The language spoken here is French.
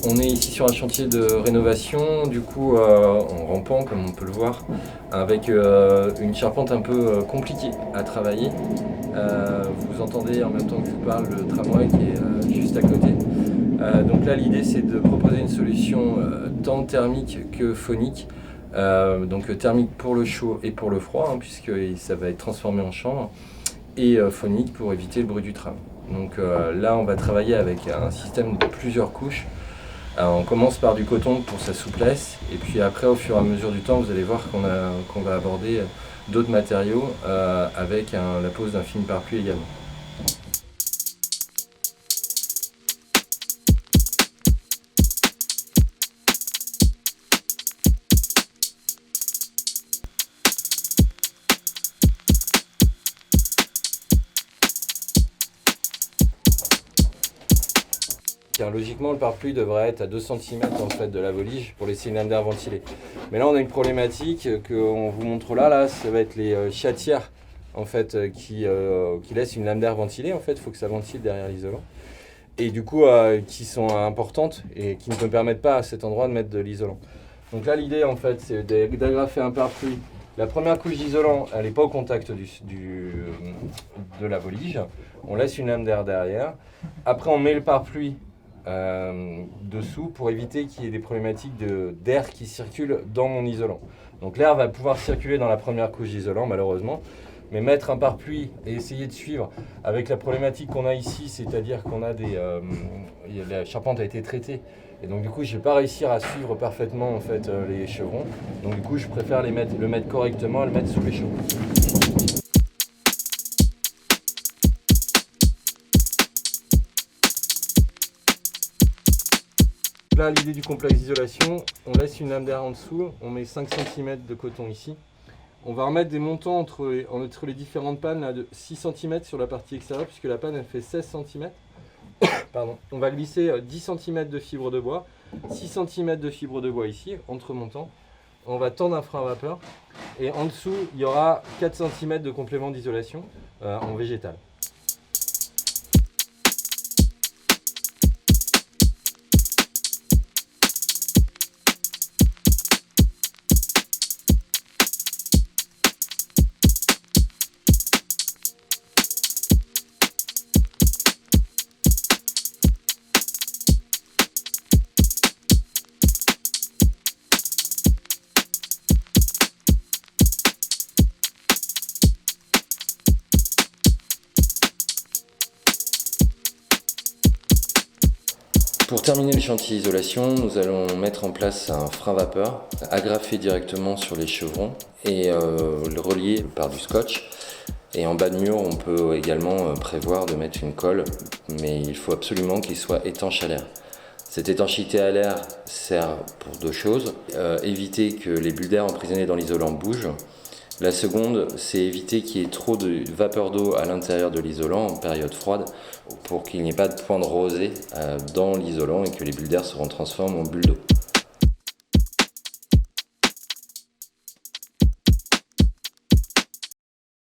On est ici sur un chantier de rénovation, du coup en rampant comme on peut le voir, avec une charpente un peu compliquée à travailler. Vous entendez en même temps que je vous parle le tramway qui est juste à côté. Donc là l'idée c'est de proposer une solution tant thermique que phonique. Donc thermique pour le chaud et pour le froid, hein, puisque ça va être transformé en chambre, et phonique pour éviter le bruit du tram. Donc là on va travailler avec un système de plusieurs couches. On commence par du coton pour sa souplesse, et puis après, au fur et à mesure du temps, vous allez voir qu'on va aborder d'autres matériaux avec la pose d'un film par-pluie également. Car logiquement, le pare-pluie devrait être à 2 cm en fait, de la volige pour laisser une lame d'air ventilée. Mais là, on a une problématique qu'on vous montre là, ça va être les chatières en fait, qui laissent une lame d'air ventilée. En fait, il faut que ça ventile derrière l'isolant. Et du coup, qui sont importantes et qui ne me permettent pas à cet endroit de mettre de l'isolant. Donc là, l'idée, en fait, c'est d'agrafer un pare-pluie. La première couche d'isolant, elle n'est pas au contact de la volige. On laisse une lame d'air derrière. Après, on met le pare-pluie dessous pour éviter qu'il y ait des problématiques d'air qui circulent dans mon isolant. Donc l'air va pouvoir circuler dans la première couche d'isolant malheureusement, mais mettre un pare-pluie et essayer de suivre avec la problématique qu'on a ici, c'est-à-dire qu'on a la charpente a été traitée et donc du coup je ne vais pas réussir à suivre parfaitement en fait, les chevrons, donc du coup je préfère le mettre correctement et le mettre sous les chevrons. Là, l'idée du complexe d'isolation, on laisse une lame d'air en dessous, on met 5 cm de coton ici. On va remettre des montants entre les différentes pannes là, de 6 cm sur la partie extérieure, puisque la panne elle fait 16 cm. Pardon. On va glisser 10 cm de fibre de bois, 6 cm de fibre de bois ici, entre montants. On va tendre un frein à vapeur, et en dessous, il y aura 4 cm de complément d'isolation en végétal. Pour terminer le chantier isolation, nous allons mettre en place un frein vapeur agrafé directement sur les chevrons et le relier par du scotch. Et en bas de mur, on peut également prévoir de mettre une colle, mais il faut absolument qu'il soit étanche à l'air. Cette étanchéité à l'air sert pour deux choses. Éviter que les bulles d'air emprisonnées dans l'isolant bougent. La seconde, c'est éviter qu'il y ait trop de vapeur d'eau à l'intérieur de l'isolant en période froide pour qu'il n'y ait pas de point de rosée dans l'isolant et que les bulles d'air se transforment en bulles d'eau.